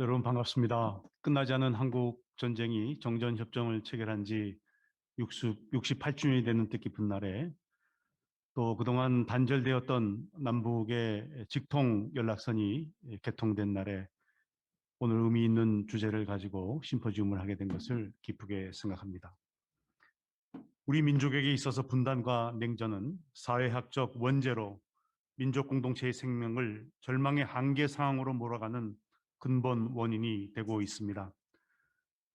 여러분 반갑습니다. 끝나지 않은 한국 전쟁이 정전협정을 체결한 지 68주년이 되는 뜻깊은 날에 또 그동안 단절되었던 남북의 직통 연락선이 개통된 날에 오늘 의미 있는 주제를 가지고 심포지움을 하게 된 것을 기쁘게 생각합니다. 우리 민족에게 있어서 분단과 냉전은 사회학적 원죄로 민족 공동체의 생명을 절망의 한계 상황으로 몰아가는 근본 원인이 되고 있습니다.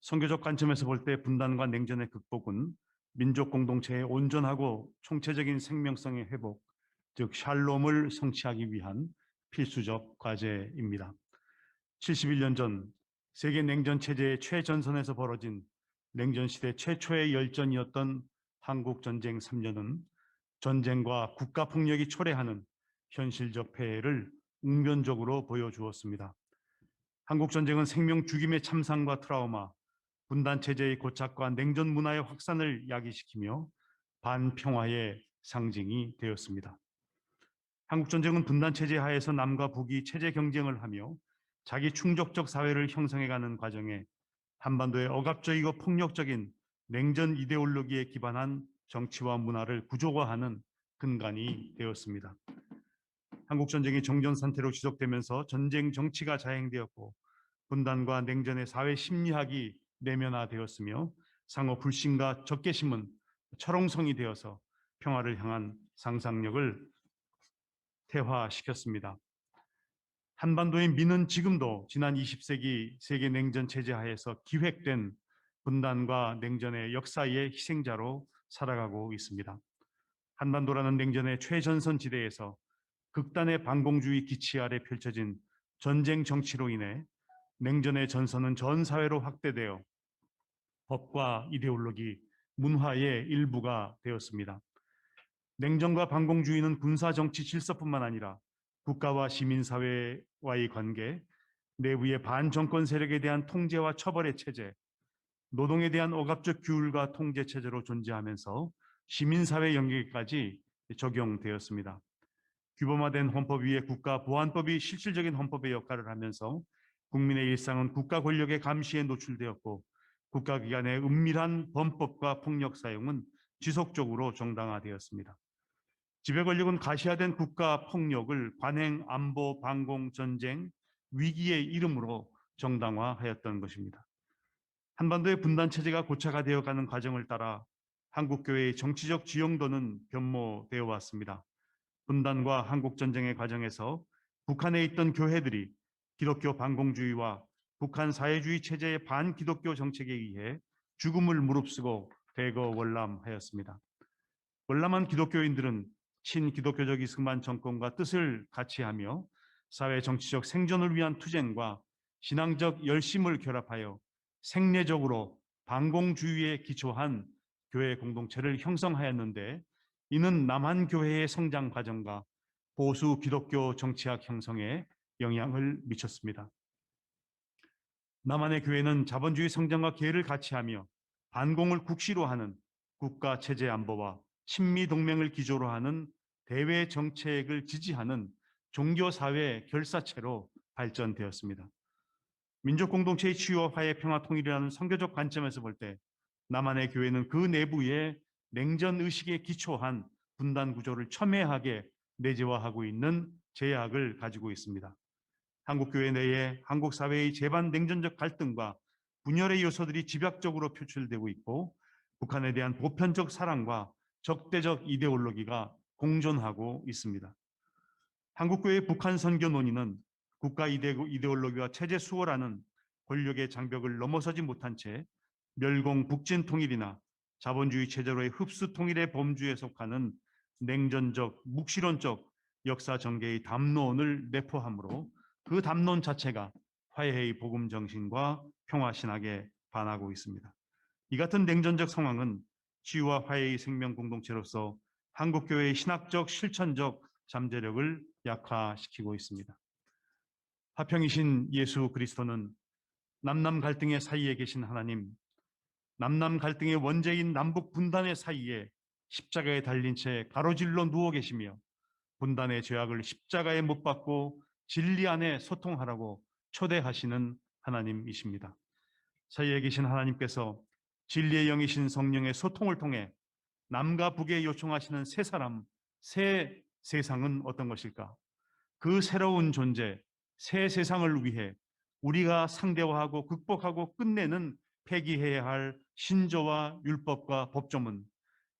선교적 관점에서 볼 때 분단과 냉전의 극복은 민족 공동체의 온전하고 총체적인 생명성의 회복, 즉 샬롬을 성취하기 위한 필수적 과제입니다. 71년 전 세계 냉전 체제의 최전선에서 벌어진 냉전 시대 최초의 열전이었던 한국 전쟁 3년은 전쟁과 국가 폭력이 초래하는 현실적 폐해를 웅변적으로 보여주었습니다. 한국 전쟁은 생명 죽임의 참상과 트라우마, 분단 체제의 고착과 냉전 문화의 확산을 야기시키며 반평화의 상징이 되었습니다. 한국 전쟁은 분단 체제 하에서 남과 북이 체제 경쟁을 하며 자기 충족적 사회를 형성해가는 과정에 한반도의 억압적이고 폭력적인 냉전 이데올로기에 기반한 정치와 문화를 구조화하는 근간이 되었습니다. 한국 전쟁이 정전 상태로 지속되면서 전쟁 정치가 자행되었고 분단과 냉전의 사회 심리학이 내면화되었으며 상호 불신과 적개심은 철옹성이 되어서 평화를 향한 상상력을 태화시켰습니다. 한반도의 민은 지금도 지난 20세기 세계 냉전 체제 하에서 기획된 분단과 냉전의 역사의 희생자로 살아가고 있습니다. 한반도라는 냉전의 최전선 지대에서 극단의 반공주의 기치 아래 펼쳐진 전쟁 정치로 인해 냉전의 전선은 전 사회로 확대되어 법과 이데올로기, 문화의 일부가 되었습니다. 냉전과 반공주의는 군사 정치 질서뿐만 아니라 국가와 시민사회와의 관계, 내부의 반정권 세력에 대한 통제와 처벌의 체제, 노동에 대한 억압적 규율과 통제 체제로 존재하면서 시민사회 영역까지 적용되었습니다. 규범화된 헌법 위에 국가보안법이 실질적인 헌법의 역할을 하면서 국민의 일상은 국가 권력의 감시에 노출되었고 국가기관의 은밀한 범법과 폭력 사용은 지속적으로 정당화되었습니다. 지배 권력은 가시화된 국가 폭력을 관행, 안보, 반공, 전쟁, 위기의 이름으로 정당화하였던 것입니다. 한반도의 분단 체제가 고착화되어 가는 과정을 따라 한국교회의 정치적 지형도는 변모되어 왔습니다. 분단과 한국전쟁의 과정에서 북한에 있던 교회들이 기독교 반공주의와 북한 사회주의 체제의 반기독교 정책에 의해 죽음을 무릅쓰고 대거 월남하였습니다. 월남한 기독교인들은 친기독교적 이승만 정권과 뜻을 같이 하며 사회 정치적 생존을 위한 투쟁과 신앙적 열심을 결합하여 생례적으로 반공주의에 기초한 교회 공동체를 형성하였는데 이는 남한교회의 성장 과정과 보수 기독교 정치학 형성에 영향을 미쳤습니다. 남한의 교회는 자본주의 성장과 계를 같이 하며 반공을 국시로 하는 국가 체제 안보와 친미 동맹을 기조로 하는 대외 정책을 지지하는 종교사회 결사체로 발전되었습니다. 민족 공동체의 치유와 화해, 평화, 통일이라는 선교적 관점에서 볼 때 남한의 교회는 그 내부에 냉전 의식에 기초한 분단 구조를 첨예하게 내재화하고 있는 제약을 가지고 있습니다. 한국교회 내에 한국 사회의 재반 냉전적 갈등과 분열의 요소들이 집약적으로 표출되고 있고 북한에 대한 보편적 사랑과 적대적 이데올로기가 공존하고 있습니다. 한국교회의 북한 선교 논의는 국가 이데올로기와 체제 수호라는 권력의 장벽을 넘어서지 못한 채 멸공 북진 통일이나 자본주의 체제로의 흡수 통일의 범주에 속하는 냉전적 묵시론적 역사 전개의 담론을 내포하므로 그 담론 자체가 화해의 복음 정신과 평화 신학에 반하고 있습니다. 이 같은 냉전적 상황은 치유와 화해의 생명 공동체로서 한국교회의 신학적 실천적 잠재력을 약화시키고 있습니다. 화평이신 예수 그리스도는 남남 갈등의 사이에 계신 하나님, 남남 갈등의 원죄인 남북 분단의 사이에 십자가에 달린 채 가로질러 누워 계시며 분단의 죄악을 십자가에 못 박고 진리 안에 소통하라고 초대하시는 하나님이십니다. 사이에 계신 하나님께서 진리의 영이신 성령의 소통을 통해 남과 북에 요청하시는 새 사람, 새 세상은 어떤 것일까? 그 새로운 존재, 새 세상을 위해 우리가 상대화하고 극복하고 끝내는 폐기해야 할 신조와 율법과 법조문,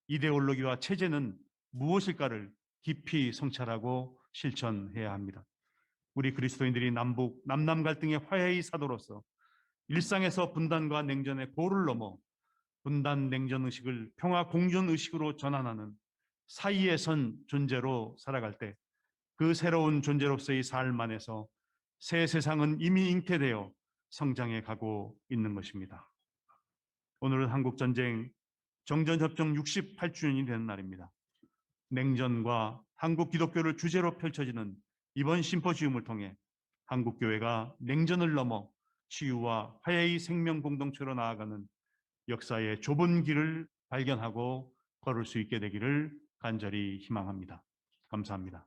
이데올로기와 체제는 무엇일까를 깊이 성찰하고 실천해야 합니다. 우리 그리스도인들이 남남 갈등의 화해의 사도로서 일상에서 분단과 냉전의 고를 넘어 분단 냉전 의식을 평화 공존 의식으로 전환하는 사이에 선 존재로 살아갈 때 그 새로운 존재로서의 삶 안에서 새 세상은 이미 잉태되어 성장해 가고 있는 것입니다. 오늘은 한국전쟁 정전협정 68주년이 되는 날입니다. 냉전과 한국 기독교를 주제로 펼쳐지는 이번 심포지움을 통해 한국교회가 냉전을 넘어 치유와 화해의 생명 공동체로 나아가는 역사의 좁은 길을 발견하고 걸을 수 있게 되기를 간절히 희망합니다. 감사합니다.